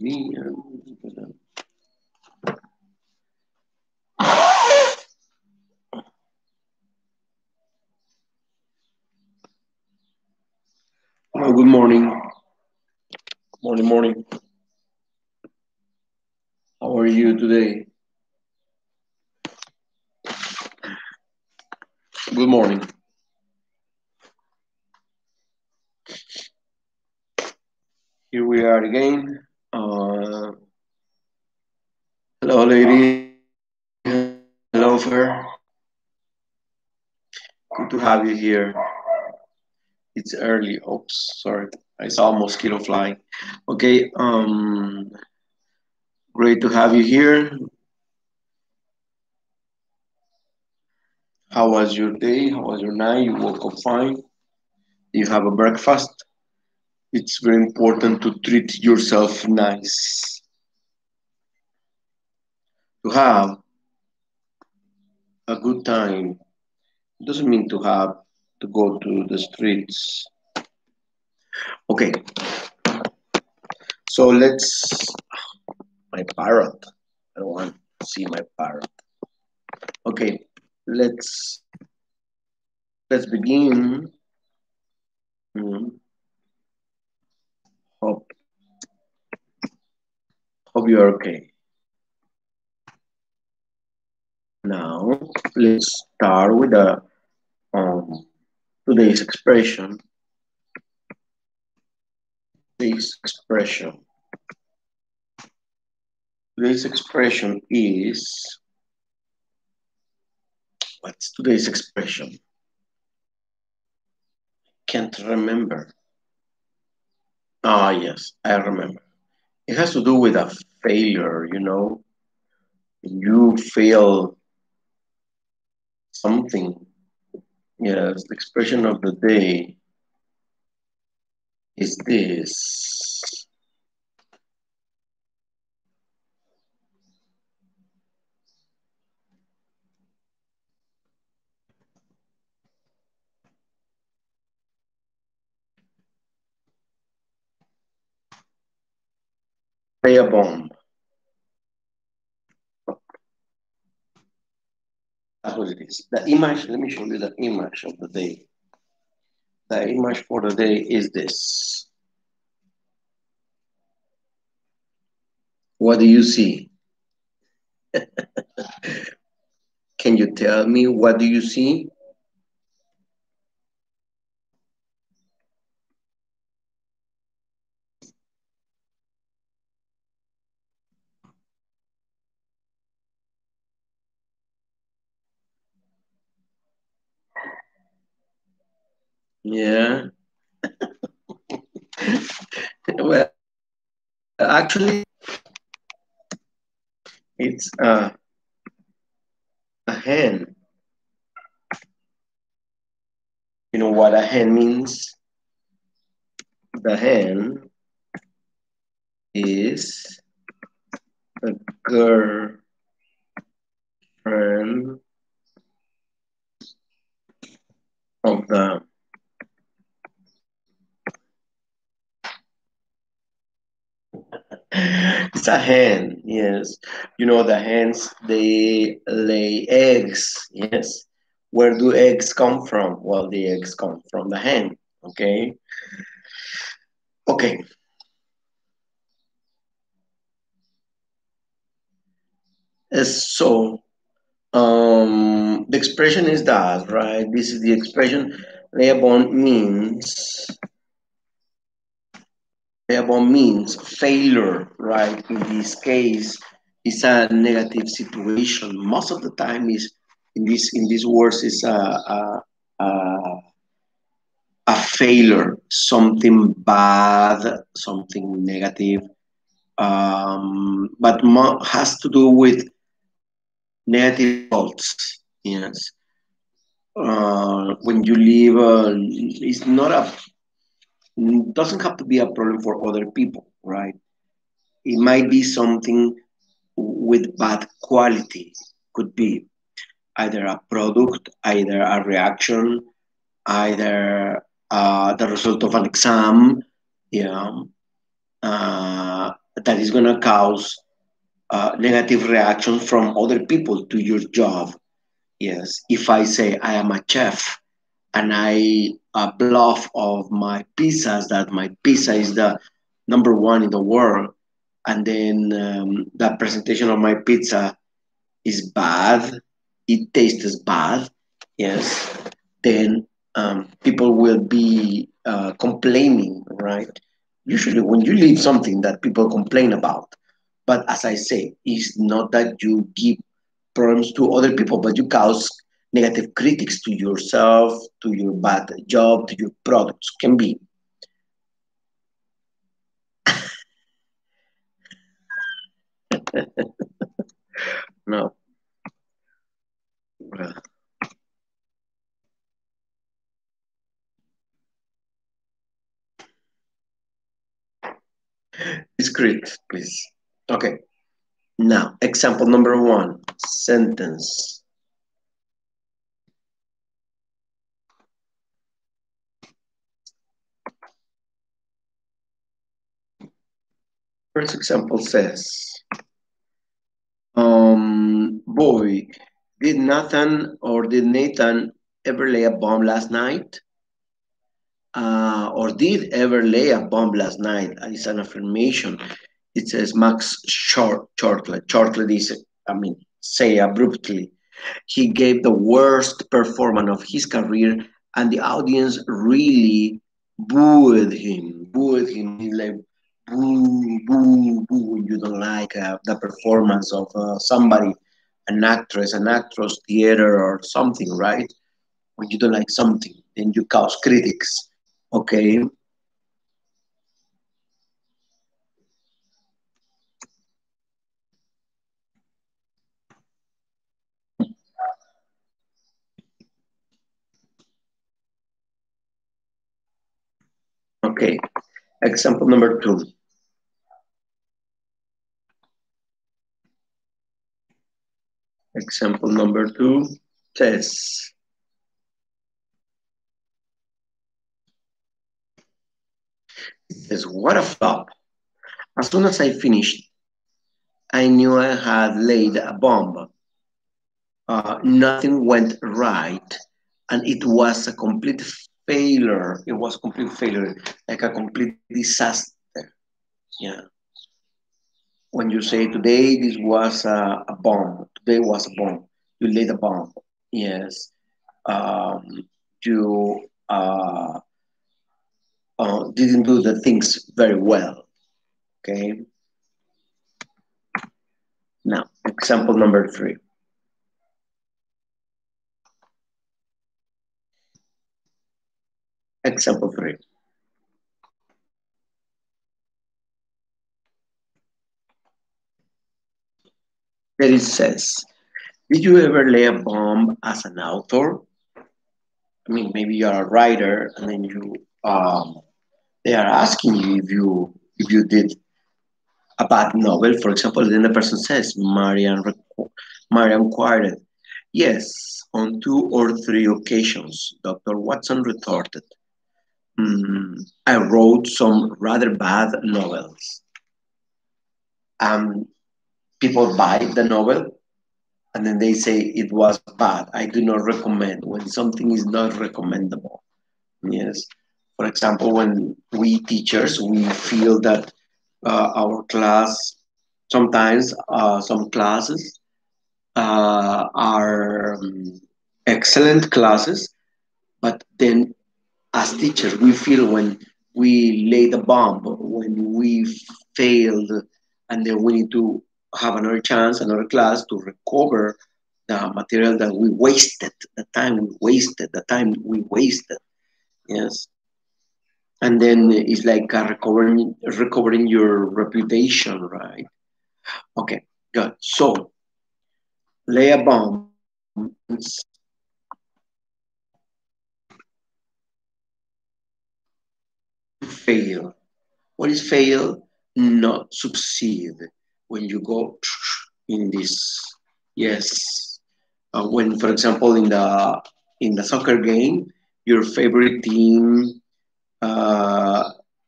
me. Hello, good morning. Morning. How are you today? Good morning. Here we are again. Hello, lady. Hello, Fer. Good to have you here. It's early. Oops, sorry. I saw a mosquito fly. Okay. Great to have you here. How was your day? How was your night? You woke up fine? Do you have a breakfast? It's very important to treat yourself nice. To have a good time doesn't mean to have to go to the streets. Okay, so my parrot. I don't want to see my parrot. Okay, let's begin. Hope you're okay. Now let's start with the today's expression. Today's expression is, what's today's expression? Can't remember. Ah, yes, I remember. It has to do with a failure, you know. You fail something. Yes, the expression of the day is this. Play a bomb. That's what it is. The image, let me show you the image of the day. The image for the day is this. What do you see? Can you tell me what do you see? Yeah. Well, actually, it's a hen. You know what a hen means? The hen is a girlfriend of the it's a hen, yes. You know the hens, they lay eggs, yes. Where do eggs come from? Well, the eggs come from the hen, okay? Okay. So the expression is that, right? This is the expression. Leabon means failure, right? In this case, it's a negative situation. Most of the time, is in these words is a failure, something bad, something negative, but has to do with negative results. Yes, when you leave, it's not a doesn't have to be a problem for other people, right? It might be something with bad quality. Could be either a product, either a reaction, either the result of an exam, yeah, that is going to cause negative reactions from other people to your job. Yes, if I say I am a chef and I bluff of my pizzas that my pizza is the number one in the world, and then the presentation of my pizza is bad, it tastes bad, yes, then people will be complaining, right? Usually, when you leave something that people complain about, but as I say, it's not that you give problems to other people, but you cause negative critics to yourself, to your bad job, to your products. Can be. No, it's correct, please. Okay. Now, example number one, sentence. First example says, boy, did Nathan ever lay a bomb last night? Or did ever lay a bomb last night? It's an affirmation. It says Max Shortlet. Shortlet is, say abruptly. He gave the worst performance of his career, and the audience really booed him. Booed him. He's like, boo, boo, boo. When you don't like the performance of somebody, an actress, an actress, theater, or something, right? When you don't like something, then you cause critics. Okay. Okay. Example number two. Example number two says, what a flop. As soon as I finished, I knew I had laid a bomb. Nothing went right, and it was a complete failure. It was a complete failure, like a complete disaster. Yeah. When you say today this was a bomb, today was a bomb. You laid a bomb. Yes. You didn't do the things very well. Okay. Now, example number three. Example three. There it says, did you ever lay a bomb as an author? Maybe you're a writer, and then they are asking you if you did a bad novel, for example. Then the person says, Marian queried, yes, on two or three occasions. Dr. Watson retorted, I wrote some rather bad novels. People buy the novel and then they say it was bad. I do not recommend when something is not recommendable. Yes. For example, when we teachers, we feel that our class, sometimes some classes are excellent classes, but then as teachers, we feel when we laid a bomb, when we failed, and then we need to have another chance, another class to recover the material that we wasted, the time we wasted, the time we wasted. Yes. And then it's like recovering your reputation, right? Okay, good. So lay a bomb means fail. What is fail? Not succeed. When you go in this, yes. When, for example, in the soccer game, your favorite team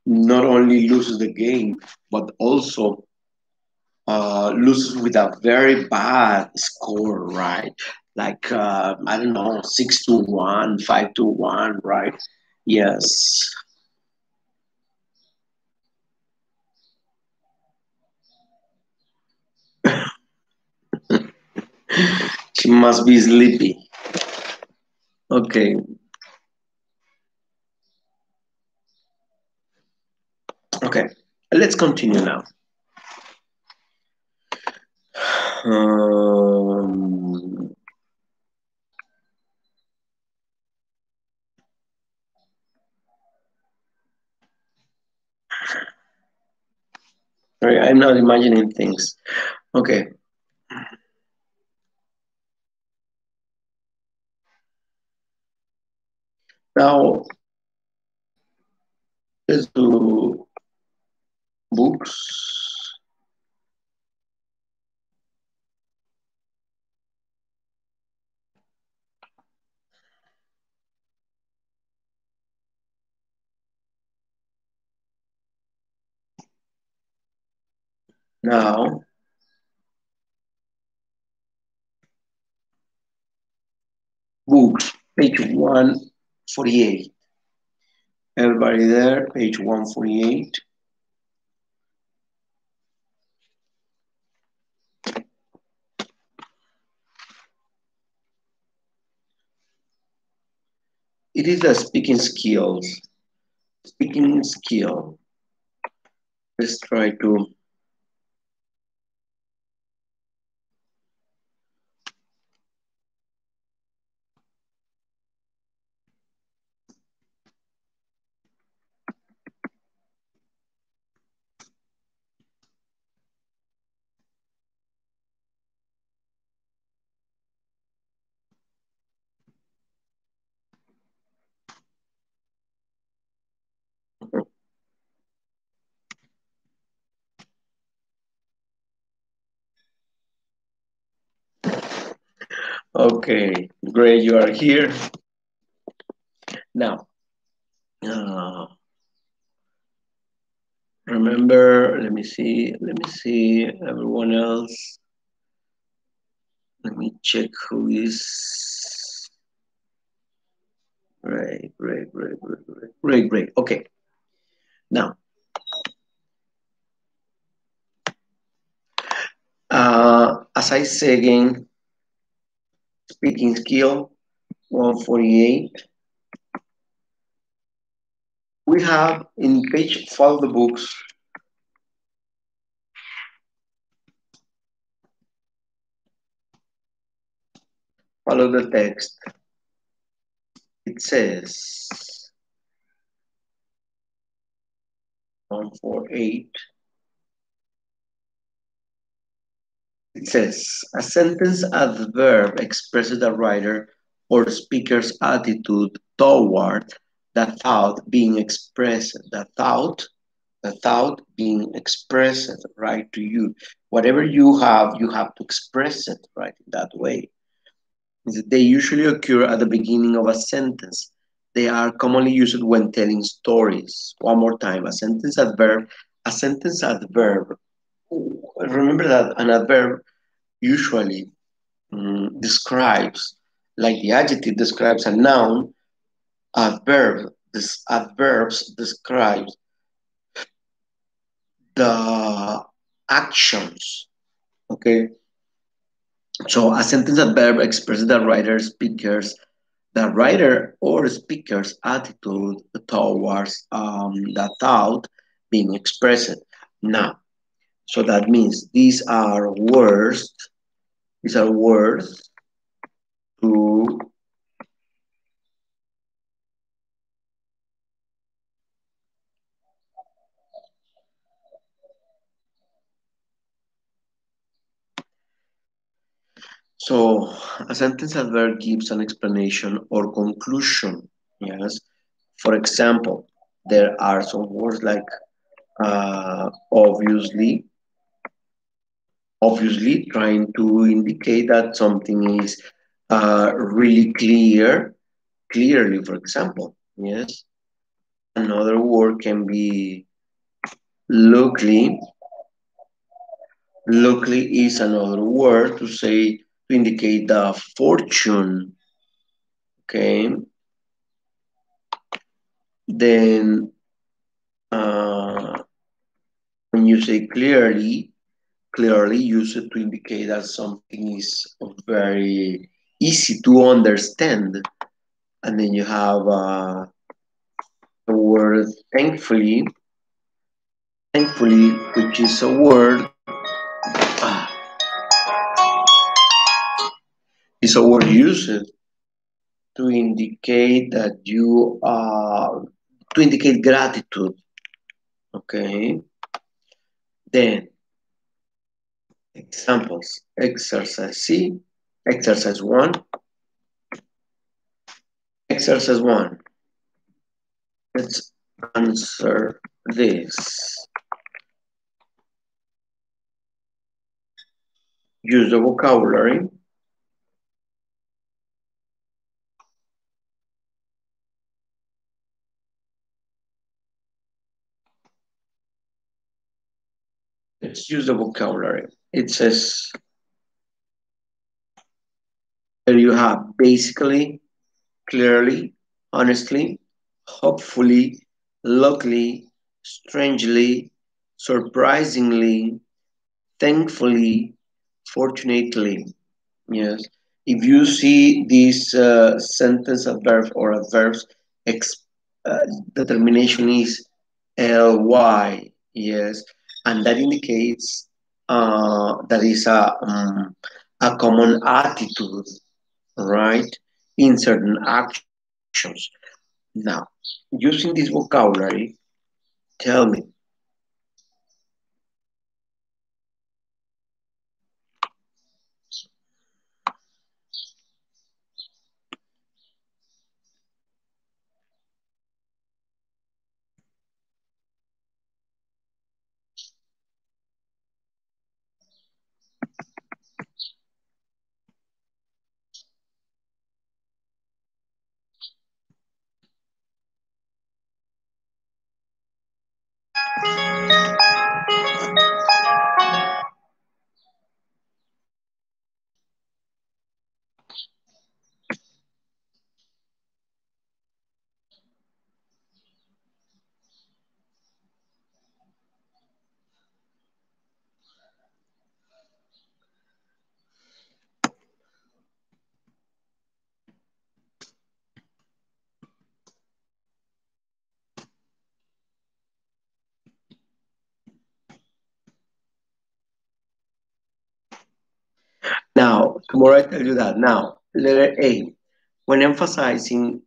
not only loses the game, but also loses with a very bad score, right? Like I don't know, 6-1, 5-1, right? Yes, she must be sleepy. Okay, okay. Let's continue now. Um, sorry, I'm not imagining things. Okay, now let's do books. Now, books, page 148. Everybody there, page 148. It is a speaking skills. Speaking skill. Let's try to. Okay, great, you are here. Now, uh, remember, let me see, everyone else. Let me check who is. Great, great, great, great, great, great, great. Okay, now, as I say again, speaking skill 148. We have in page 4 of the books, follow the text. It says 148. It says a sentence adverb expresses the writer or speaker's attitude toward the thought being expressed. The thought being expressed, right, to you. Whatever you have to express it, right, in that way. They usually occur at the beginning of a sentence. They are commonly used when telling stories. One more time, a sentence adverb. Remember that an adverb usually describes, like the adjective describes a noun, this adverbs describes the actions. Okay, so a sentence adverb expresses the writer or speaker's attitude towards the thought being expressed. Now, so that means these are words to so a sentence adverb gives an explanation or conclusion. Yes. For example, there are some words like obviously, obviously trying to indicate that something is really clearly, for example. Yes. Another word can be luckily. Luckily is another word to say to indicate the fortune. Okay. Then when you say clearly, clearly use it to indicate that something is very easy to understand. And then you have the word thankfully, thankfully, which is a word, is a word used to indicate that you to indicate gratitude. Okay. Then examples. Exercise C. Exercise 1. Exercise 1. Let's answer this. Use the vocabulary. Let's use the vocabulary. It says there you have basically, clearly, honestly, hopefully, luckily, strangely, surprisingly, thankfully, fortunately. Yes. If you see this sentence adverb or adverbs, ex, uh, determination is ly. Yes, and that indicates that is a common attitude, right, in certain actions. Now, using this vocabulary, tell me, now, tomorrow I tell you that. Now, letter A, when emphasizing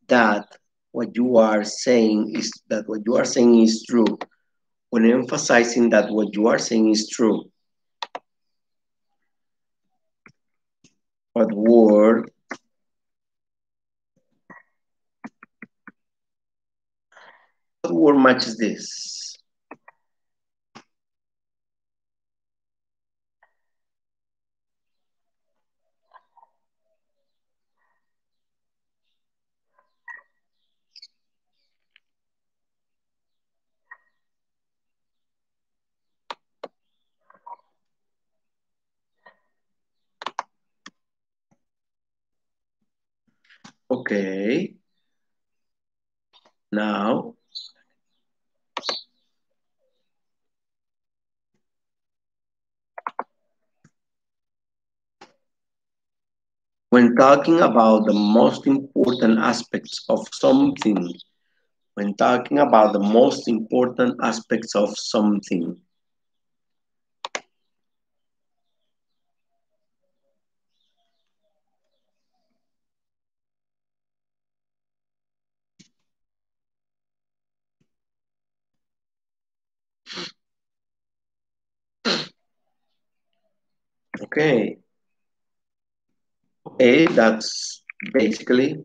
that what you are saying is true, when emphasizing that what you are saying is true, what word matches this? Okay, now when talking about the most important aspects of something, when talking about the most important aspects of something, okay, okay, that's basically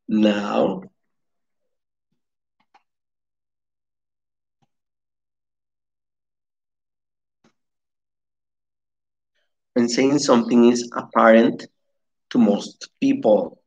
now when saying something is apparent, to most people.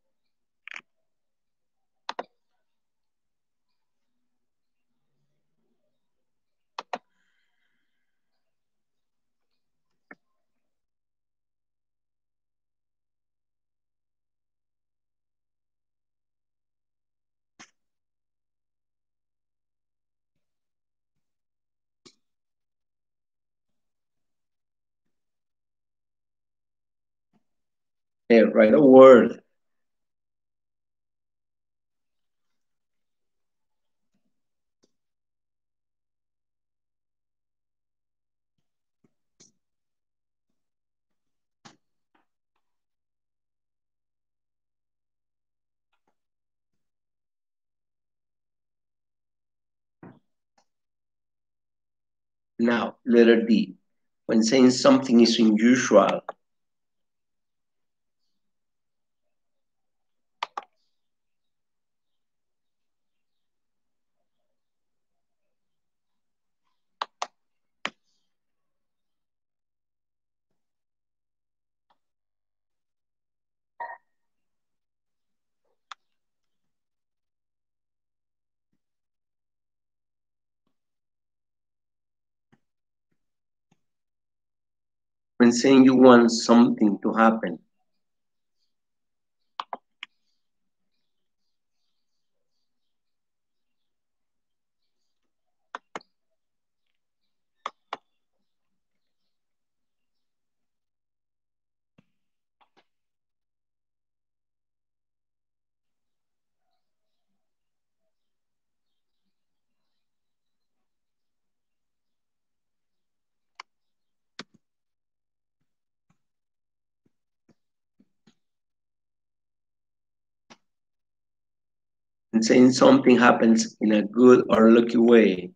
Write a word. Now, letter D. When saying something is unusual, when saying you want something to happen, when saying something happens in a good or lucky way,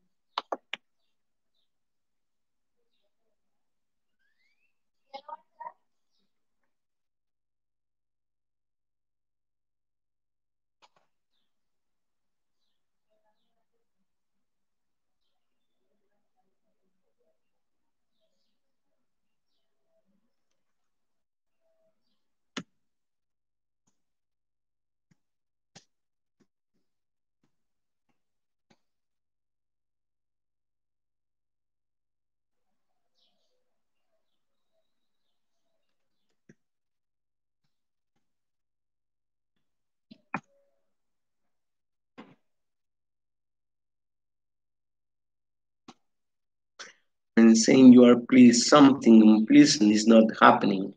when saying you are pleased something unpleasant is not happening.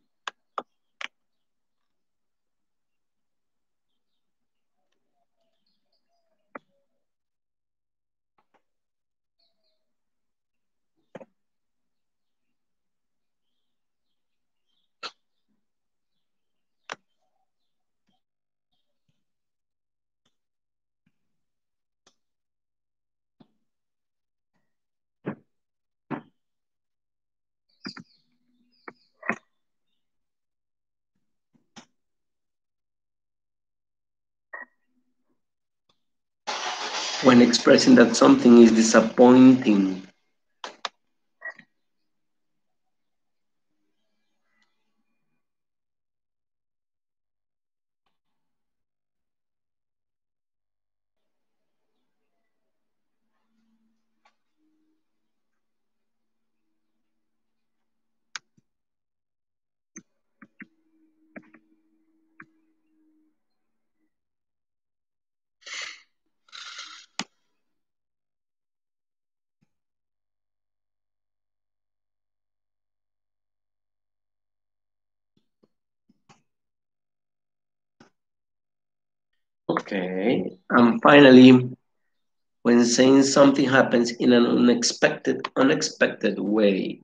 When expressing that something is disappointing, okay. And finally, when saying something happens in an unexpected way,